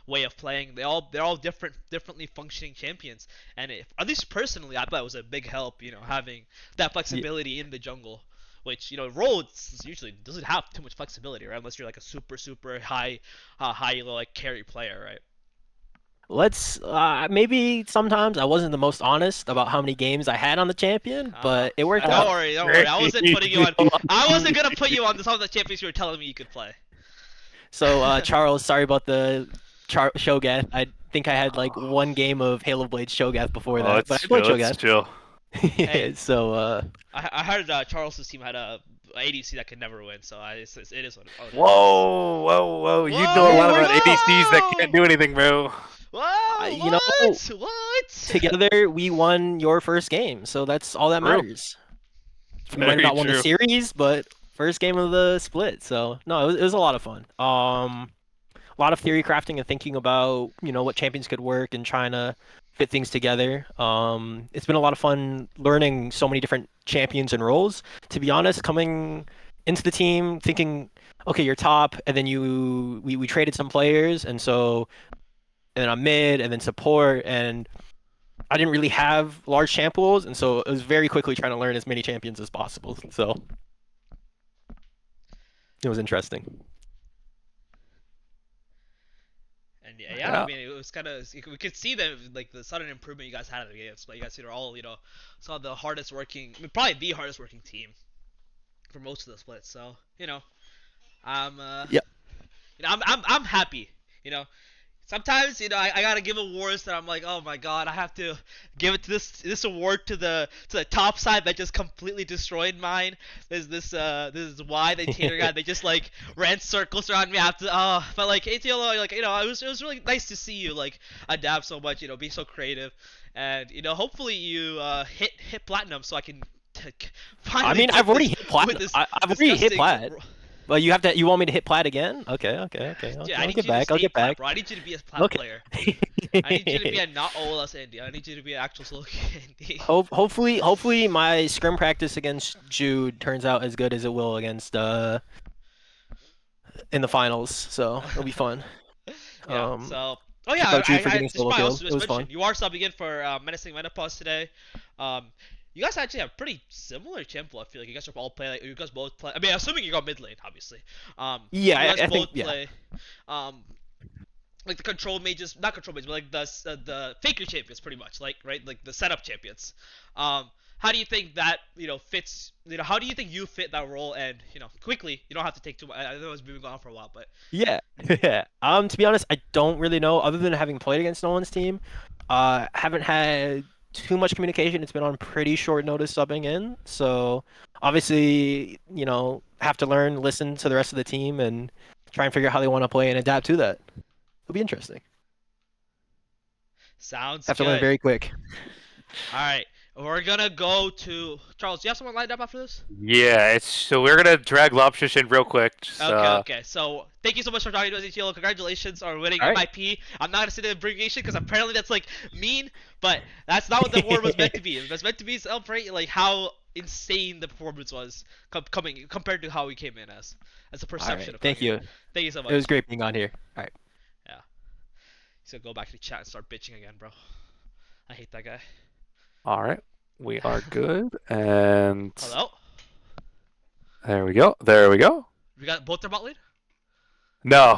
way of playing. They're all differently functioning champions. And at least personally, I thought it was a big help, having that flexibility in the jungle, which Rhodes usually doesn't have too much flexibility, right? Unless you're like a super high like carry player, right? Let's maybe sometimes I wasn't the most honest about how many games I had on the champion, but it worked Don't out. worry. I wasn't putting you on. I wasn't gonna put you on some of the champions you were telling me you could play. So Charles, sorry about the Shogath. I think I had like one game of Halo Blade Shogath before Oh, that, but it's I played chill. It's Shogath. chill. Hey. So I heard Charles's team had a ADC that could never win, so it is what it is. Whoa! You know a lot about ADCs that can't do anything, bro. Whoa! you know, What? together we won your first game, so that's all that True. matters. We might have not won the true. series, but first game of the split. So no, it was a lot of fun. A lot of theory crafting and thinking about what champions could work and trying to fit things together. It's been a lot of fun learning so many different champions and roles. To be honest, coming into the team thinking, okay, you're top, and then we traded some players, and then I'm mid, and then support, and I didn't really have large champ pools, and so it was very quickly trying to learn as many champions as possible. So it was interesting. And yeah, I mean, it was kind of we could see the sudden improvement you guys had at the games. But you guys are all some of the hardest working, I mean, probably the hardest working team for most of the splits. So I'm Yep. I'm happy. Sometimes I gotta give awards that I'm like, oh my god, I have to give it to this award to the top side that just completely destroyed mine. There's this is why the Tater guy, they just like ran circles around me after. But like ATLO, like it was really nice to see you like adapt so much, be so creative, and hopefully you hit platinum so I can finally. I mean, I've already hit platinum. I've already hit plat. Well, you want me to hit plat again? Okay. Yeah, I'll get back. Plat, bro. I need you to be a plat player. I need you to be a not OLS Indy. I need you to be an actual solo Indy. Hopefully my scrim practice against Jude turns out as good as it will against in the finals. So it'll be fun. Yeah. I solo I kills. also It was fun. mention you are subbing in for Menacing Menopause today. You guys actually have pretty similar tempo. I feel like you guys are all play. Like, you guys both play. I mean, assuming you go mid lane, obviously. Yeah, you guys I both think, play. Like the control mages, not control mages, but like the faker champions, pretty much. Like like the setup champions. How do you think that fits? How do you think you fit that role? And quickly, you don't have to take too much. I know it's been going on for a while, but yeah. To be honest, I don't really know. Other than having played against Nolan's team, haven't had too much communication. It's been on pretty short notice subbing in, so obviously, have to learn, listen to the rest of the team, and try and figure out how they want to play and adapt to that. It'll be interesting. Sounds Have good. to learn very quick. All right, we're gonna go to Charles. Do you have someone lined up after this? Yeah, so we're gonna drag Lobfish in real quick. Just, Okay. So thank you so much for talking to us, ETLO. Congratulations on winning MIP. I'm not gonna say the abbreviation because apparently that's like mean, but that's not what the award was meant to be. It was meant to be celebrate like how insane the performance was coming compared to how we came in as a All perception right. of Thank coming in. you. Thank you so It was much. great being on here. All right. Yeah. So go back to the chat and start bitching again, bro. I hate that guy. All right, we are good, and Hello. there we go. There we go. We got both their bot lane. No,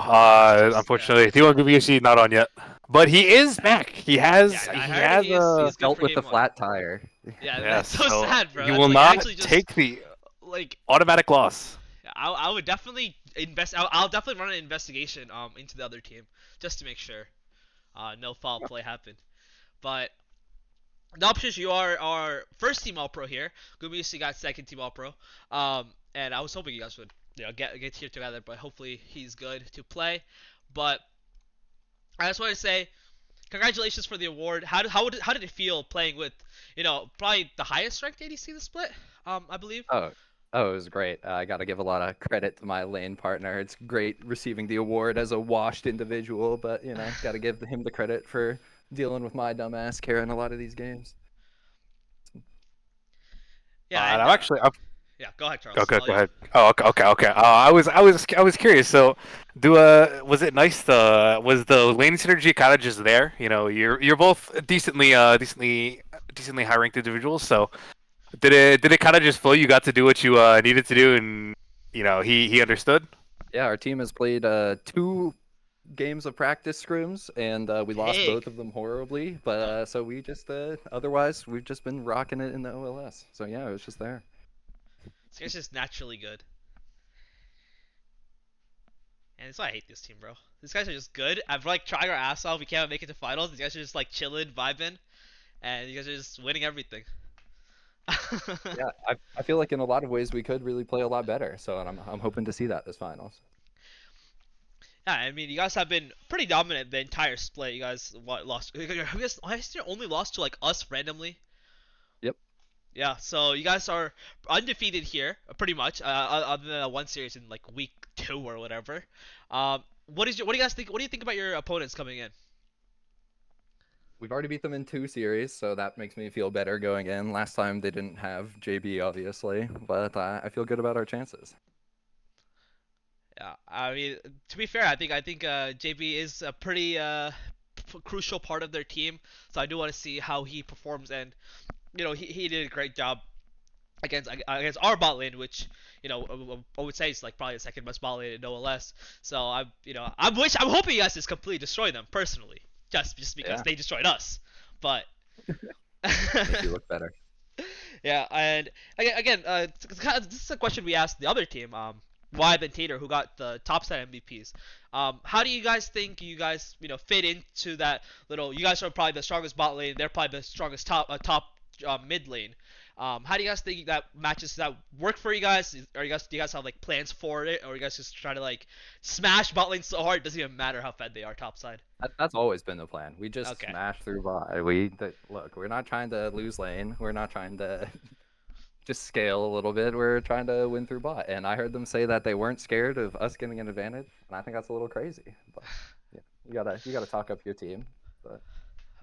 Just unfortunately, T1 Gubiushi not on yet, but he is back. He has Yeah, I he heard has he's good Dealt for with the game one. flat tire. Yeah, yeah, that's so sad, bro. he That's will like not actually just take the like automatic loss. I would definitely invest. I'll definitely run an investigation into the other team just to make sure no foul play happened. But the options you are first team All Pro here. Gubiusi got second team All Pro. And I was hoping you guys would get here together, but hopefully he's good to play. But I just want to say congratulations for the award. How did it feel playing with probably the highest ranked ADC in the split? I believe. Oh, it was great. I got to give a lot of credit to my lane partner. It's great receiving the award as a washed individual, but got to give him the credit for dealing with my dumbass carrying a lot of these games. Yeah, And and, yeah. Go ahead, Charles. Okay, All go yours. ahead. Oh, okay. I was curious. So, was it nice? Was the lane synergy kind of just there? You're both decently high ranked individuals. So, did it kind of just flow? You got to do what you needed to do, and he understood. Yeah, our team has played 2 games of practice scrims, and we lost Pig. both of them horribly. But so we just otherwise we've just been rocking it in the OLS. So yeah, it was just there. This guy's just naturally good. And that's why I hate this team, bro. These guys are just good. I've like trying our ass off. We can't make it to finals. These guys are just like chilling, vibing, and you guys are just winning everything. Yeah, I feel like in a lot of ways we could really play a lot better. So I'm hoping to see that this finals. Yeah, I mean, you guys have been pretty dominant the entire split. You guys lost. You guys only lost to like us randomly. Yep. Yeah, so you guys are undefeated here, pretty much, other than that one series in like week 2 or whatever. What do you guys think? What do you think about your opponents coming in? We've already beat them in 2 series, so that makes me feel better going in. Last time they didn't have JB, obviously, but I feel good about our chances. Yeah, I mean, to be fair, I think JB is a pretty crucial part of their team, so I do want to see how he performs, and he did a great job against our bot lane, which I would say is like probably the second best bot lane in OLS. So I'm hoping you guys just completely destroy them personally, just because they destroyed us. But Make you look better. yeah, and again, this is a question we asked the other team, Wybe and Tater, who got the top set MVPs. How do you guys think you guys fit into that little? You guys are probably the strongest bot lane. They're probably the strongest top mid lane. How do you guys think that matches? Does that work for you guys? Do you guys have like plans for it, or you guys just try to like smash bot lane so hard it doesn't even matter how fed they are topside? That's always been the plan. We just Okay. smash through bot. Look, we're not trying to lose lane. We're not trying to just scale a little bit. We're trying to win through bot. And I heard them say that they weren't scared of us getting an advantage, and I think that's a little crazy. But yeah, you gotta talk up your team. But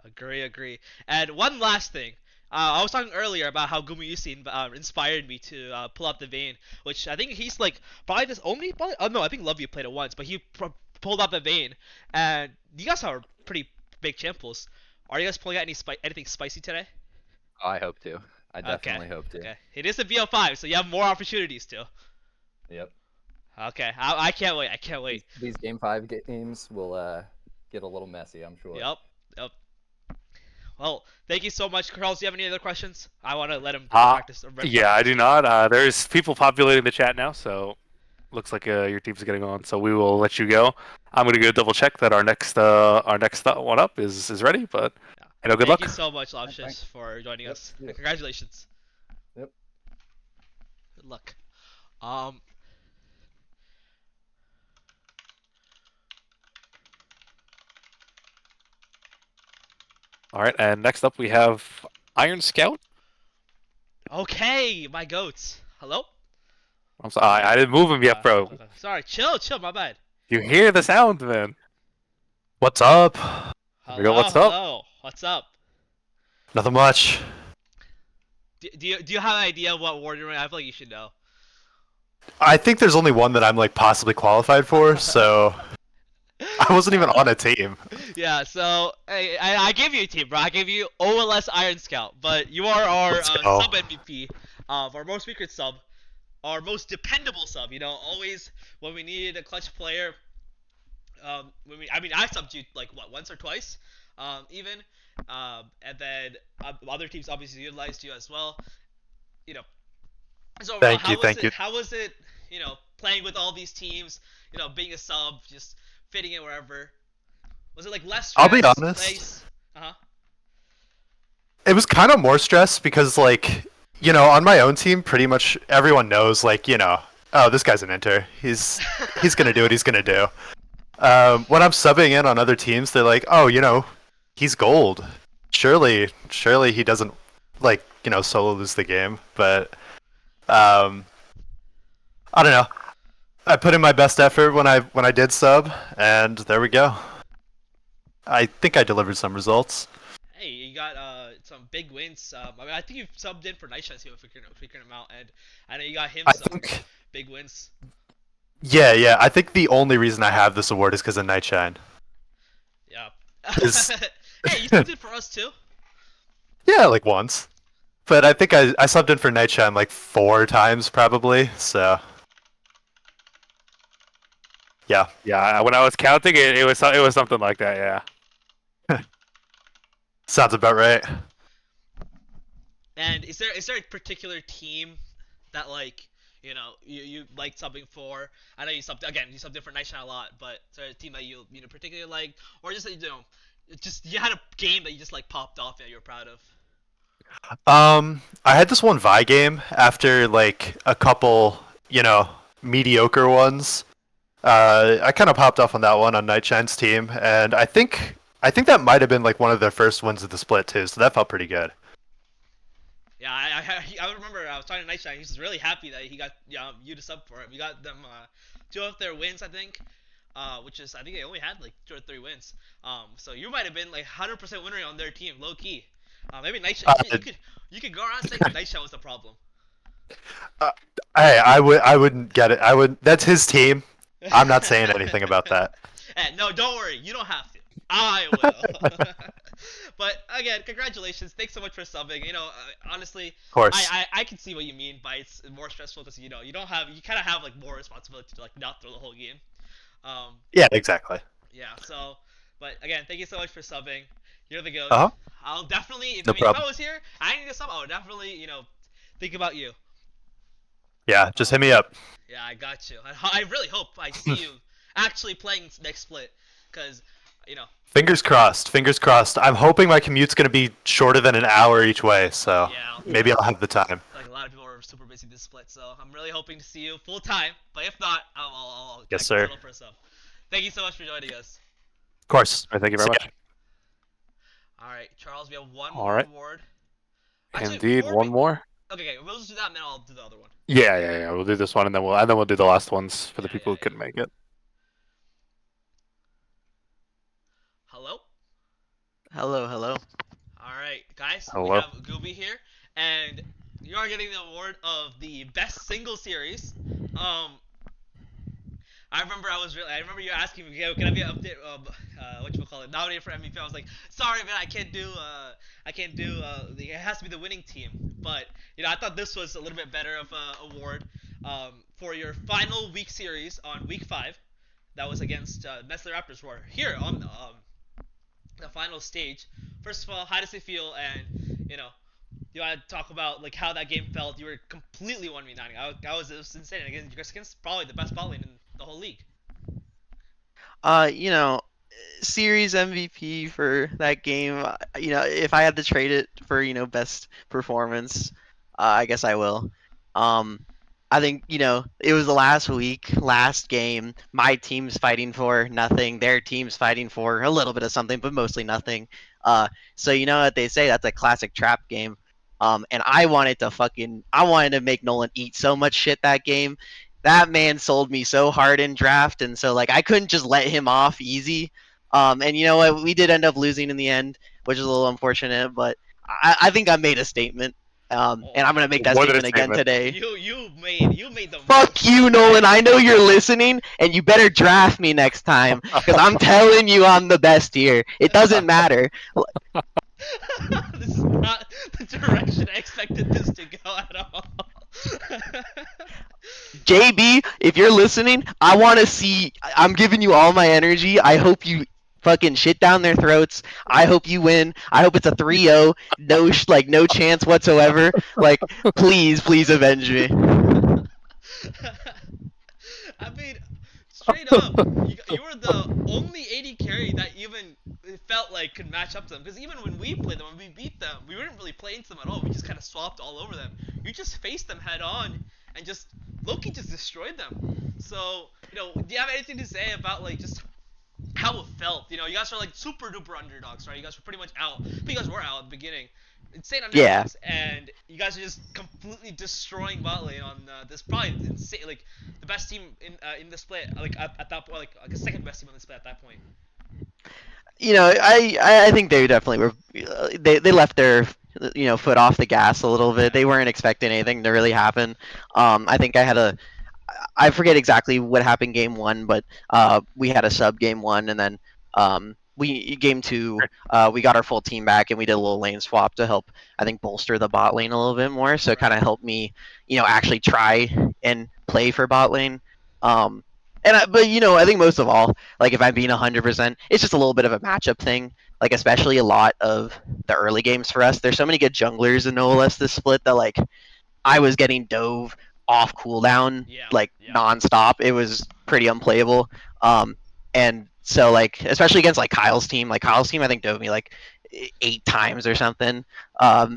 Agree. And one last thing. I was talking earlier about how Gumayusi inspired me to pull out the Vayne, which I think he's like probably this only. Oh no, I think Love You played it once, but he pulled out the Vayne, and you guys are pretty big champ pools. Are you guys pulling out anything spicy today? I hope to. I definitely hope to. Okay, it is a BO5, so you have more opportunities to. Yep. Okay, I can't wait. I can't wait. These game 5 games will get a little messy, I'm sure. Yep. Well, thank you so much, Carlos. Do you have any other questions? I want to let him practice. Yeah, I do not. There's people populating the chat now, so looks like your team's getting on. So we will let you go. I'm gonna go double check that our next one up is ready. But good luck. Thank you so much, Lobshish, for joining us. Yep. And congratulations. Yep. Good luck. All right, and next up we have Iron Scout. Okay, my goats. Hello? I'm sorry, I didn't move him yet, bro. Okay. Sorry, chill, my bad. You hear the sound, man. What's up? We go, what's up? Hello. What's up? Nothing much. Do you have an idea of what award you're winning? I feel like you should know. I think there's only one that I'm like possibly qualified for, so I wasn't even on a team. Yeah, so I gave you a team, bro. I gave you OLS Iron Scout, but you are our Let's go. sub MVP, our most frequent sub, our most dependable sub. You know, always when we needed a clutch player. I mean, I subbed you like what, once or twice, even, and then other teams obviously utilized you as well. You know, so overall, Thank you, thank you. how was it? You know, playing with all these teams. You know, being a sub, just fitting in wherever. Was it like less I'll be stress, honest. less? It was kind of more stress because, like, you know, on my own team, pretty much everyone knows, like, you know, oh, this guy's an inter. He's gonna do what he's gonna do. When I'm subbing in on other teams, they're like, oh, you know, he's gold. Surely he doesn't, like, you know, solo lose the game. But I don't know. I put in my best effort when I did sub, and there we go. I think I delivered some results. Hey, you got some big wins. I mean, I think you've subbed in for Night Shines here, figuring him out, and I know you got him I some think, big wins. yeah. I think the only reason I have this award is because of Nightshine. Yeah. Is- Hey, you subbed in for us too. Yeah, like once. But I think I subbed in for Nightshine like 4 times probably. So yeah. Yeah, when I was counting it, it was something like that. Yeah. Sounds about right. And is there a particular team that like you like subbing for? I know you subbed in for Night Shine a lot, but is there a team that you know particularly liked, or just just you had a game that you just like popped off that you're proud of? I had this one Vi game after like a couple, you know, mediocre ones. I kind of popped off on that one on Nightshine's team, and I think that might have been like one of their first wins of the split too. So that felt pretty good. Yeah, I remember I was talking to Night Shine. He was really happy that he got you to sub for him. You got them 2 of their wins, I think. Which is I think they only had like 2 or 3 wins. So you might have been like 100% winner on their team, low key. Maybe Night Shine. You could go around saying Night Shine was the problem. Hey, I wouldn't get it. That's his team. I'm not saying anything about that. Hey, no, don't worry. You don't have to. I will. But again, congratulations. Thanks so much for subbing. You know, honestly, Of course. I can see what you mean by it's more stressful because you kind of have like more responsibility to like not throw the whole game. Yeah, exactly. Yeah. So, but again, thank you so much for subbing. You're the goat. Uh-huh. I'll definitely No if problem. I was here, I need a sub. I would definitely think about you. Yeah, just hit me up. Yeah, I got you. I really hope I see you actually playing next split, because Fingers crossed. Fingers crossed. I'm hoping my commute's gonna be shorter than an hour each way, so yeah, maybe I'll have the time. like a lot of people are super busy this split, so I'm really hoping to see you full time. But if not, I'll Yes, sir. settle for a sub. Thank you so much for joining us. Of course. All right, thank you very See much. All right, Charles, we have one All more right. award. Indeed, before one more. Okay, we'll just do that, and then I'll do the other one. Yeah. We'll do this one, and then we'll do the last ones for the people who couldn't make it. Hello. Hello. All right, guys, Hello. we have Gooby here, and you are getting the award of the best single series. I remember you asking me, can I be an update? Nominated for MVP. I was like, sorry, man, I can't do. It has to be the winning team. But I thought this was a little bit better of a award. For your final week series on week 5, that was against Nestle Raptors, who are here on the final stage. First of all, how does it feel? And you want to talk about like how that game felt? You were completely 1v9. It was insane. Again, you're against probably the best bot lane in the whole league. You know, series MVP for that game. If I had to trade it for best performance, I guess I will. I think it was the last week, last game. My team's fighting for nothing. Their team's fighting for a little bit of something, but mostly nothing. So you know what they say? That's a classic trap game. And I wanted to make Nolan eat so much shit that game. That man sold me so hard in draft, and so like I couldn't just let him off easy. And you know what? We did end up losing in the end, which is a little unfortunate, but I think I made a statement. And I'm gonna make that More than a statement again statement. today. You made the Fuck most. you, Nolan. I know you're listening, and you better draft me next time, because I'm telling you I'm the best here. It doesn't matter. This is not the direction I expected this to go at all. JB, if you're listening, I want to see. I'm giving you all my energy. I hope you fucking shit down their throats. I hope you win. I hope it's a 3-0. No, no chance whatsoever. Like, please, please avenge me. I mean, straight up, you were the only AD carry that even felt like could match up to them. Because even when we played them, when we beat them, we weren't really playing to them at all. We just kind of swapped all over them. You just faced them head on and just Loki just destroyed them. So, do you have anything to say about like just how it felt? You guys are like super duper underdogs, right? You guys were pretty much out, but you guys were out at the beginning. Insane Yeah. underdogs, and you guys are just completely destroying bot lane on this probably insane, like the best team in the split, like at that point, like a second best team on the split at that point. I think they definitely were. They left their foot off the gas a little bit. Yeah. They weren't expecting anything to really happen. I think I forget exactly what happened game one, but we had a sub game one, and then we game two, we got our full team back, and we did a little lane swap to help, I think, bolster the bot lane a little bit more. So it kind of helped me, actually try and play for bot lane. But I think most of all, like if I'm being 100%, it's just a little bit of a matchup thing. Like especially a lot of the early games for us. There's so many good junglers in OLS this split that like I was getting dove off cooldown Yeah. like Yeah. nonstop. It was pretty unplayable. And so like especially against like Kyle's team I think dove me like 8 times or something.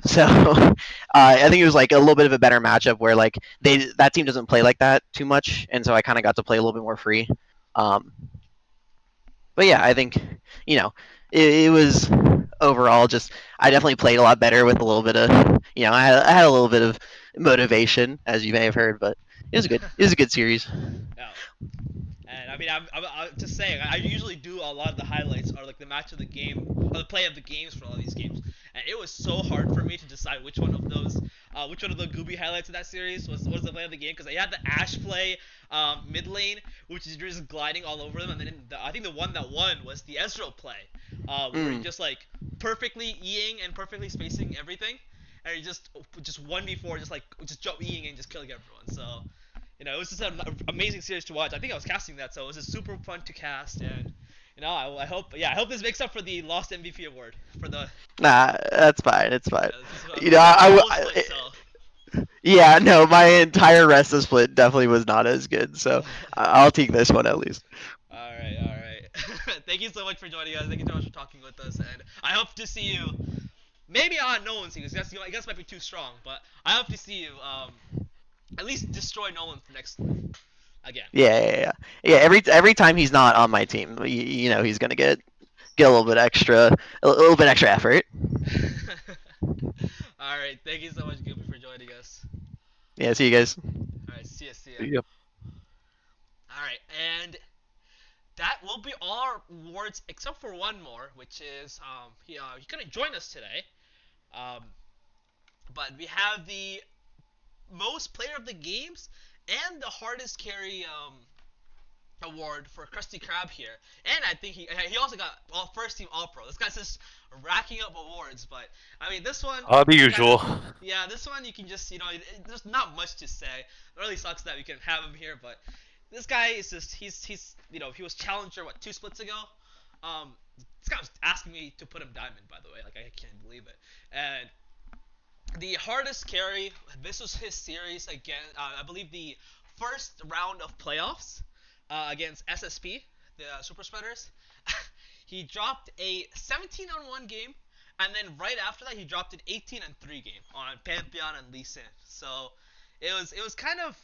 So I think it was like a little bit of a better matchup where like that team doesn't play like that too much, and so I kind of got to play a little bit more free. Um, but yeah, I think it was overall just I definitely played a lot better with a little bit of I had a little bit of motivation, as you may have heard, but it was good. It was a good series. Yeah. And I mean, I'm just saying, I usually do a lot of the highlights or like the match of the game or the play of the games for all these games, and it was so hard for me to decide which one of the Gooby highlights of that series was the play of the game, because I had the Ash play mid lane, which is just gliding all over them, and then I think the one that won was the Ezreal play, where he just like perfectly Eing and perfectly spacing everything, and he just 1v4 just jump Eing and just killing everyone. So. It was just an amazing series to watch. I think I was casting that, so it was just super fun to cast, and I hope this makes up for the lost MVP award for the. Nah, that's fine. It's fine. This is my whole split, so. Yeah, no, my entire rest of split definitely was not as good, so I'll take this one at least. All right. Thank you so much for joining us. Thank you so much for talking with us, and I hope to see you. Maybe on Nolan's team, because I guess might be too strong, but I hope to see you at least destroy Nolan for next again. Yeah. Every time he's not on my team, he's gonna get a little bit extra, effort. All right, thank you so much, Gooby, for joining us. Yeah, see you guys. All right, see ya. Yep. All right, and that will be all our awards except for one more, which is he couldn't join us today, but we have the most player of the games and the hardest carry award for Krusty Krab here, and I think he also got first team All Pro. This guy's just racking up awards, but I mean this one. The usual. Yeah, this one you can just there's not much to say. It really sucks that we can have him here, but this guy is just he's he was challenger 2 splits ago. This guy was asking me to put him diamond, by the way. Like I can't believe it. And the hardest carry. This was his series again. I believe the first round of playoffs against SSP, the Super Spreaders. He dropped a 17-on-1 game, and then right after that he dropped an 18-on-3 game on Pantheon and Lee Sin. So it was kind of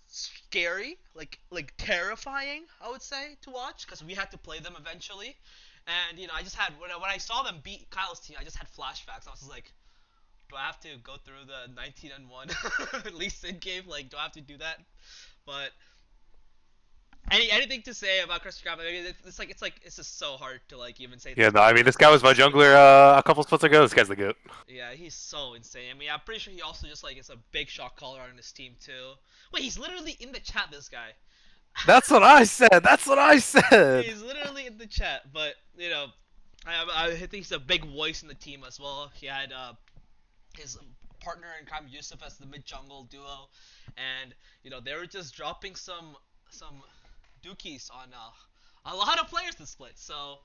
scary, like terrifying, I would say, to watch, because we had to play them eventually. And I just had when I saw them beat Kyle's team, I just had flashbacks. I was just like, do I have to go through the 19-on-1 Lee Sin game? Like, do I have to do that? But anything to say about Chris Graham? I mean, it's just so hard to like even say. Yeah, things no, I about mean, him. this guy was my jungler a couple splits ago. This guy's the goat. Yeah, he's so insane. I mean, I'm pretty sure he also just like is a big shot caller on his team too. Wait, he's literally in the chat. This guy. That's what I said. That's what I said. He's literally in the chat, but you know, I think he's a big voice in the team as well. He had his partner in crime Yusuf as the mid jungle duo, and you know they were just dropping some dookies on a lot of players to split. So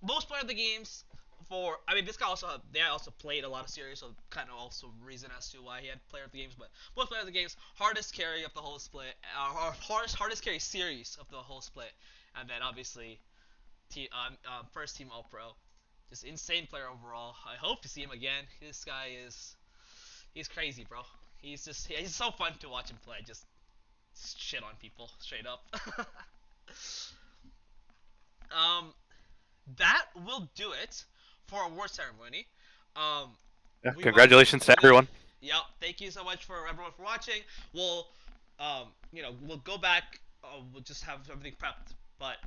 most player of the games for I mean this guy also they also played a lot of series, so kind of also reason as to why he had player of the games. But most player of the games hardest carry of the whole split, or hardest carry series of the whole split, and then obviously first team All Pro. Just insane player overall. I hope to see him again. This guy he's crazy, bro. He's so fun to watch him play. Just shit on people straight up. um, that will do it for award ceremony. Um, Yeah, we might congratulations to do the- everyone. Yep. Thank you so much for everyone for watching. We'll we'll go back. We'll just have everything prepped, but.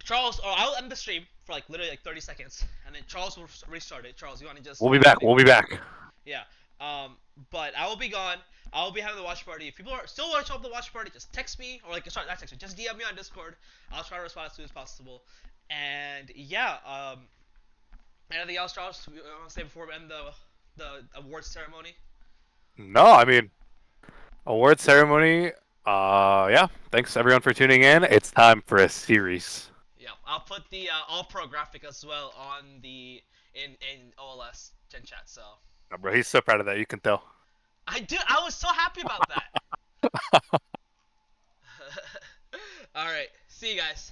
Charles, or I'll end the stream for like literally like 30 seconds, and then Charles will restart it. Charles, you want to just? We'll be back. We'll be back. Yeah. But I will be gone. I will be having the watch party. If people are still want to show up the watch party, just text me or like sorry, not text me. Just DM me on Discord. I'll try to respond as soon as possible. And yeah. Anything else, Charles? You want to say before we end the awards ceremony? No, I mean, award ceremony. Yeah. Thanks everyone for tuning in. It's time for a series. Yeah. I'll put the all pro graphic as well on the in OLS Gen Chat. So. Oh, bro, he's so proud of that. You can tell. I was so happy about that. All right. See you guys.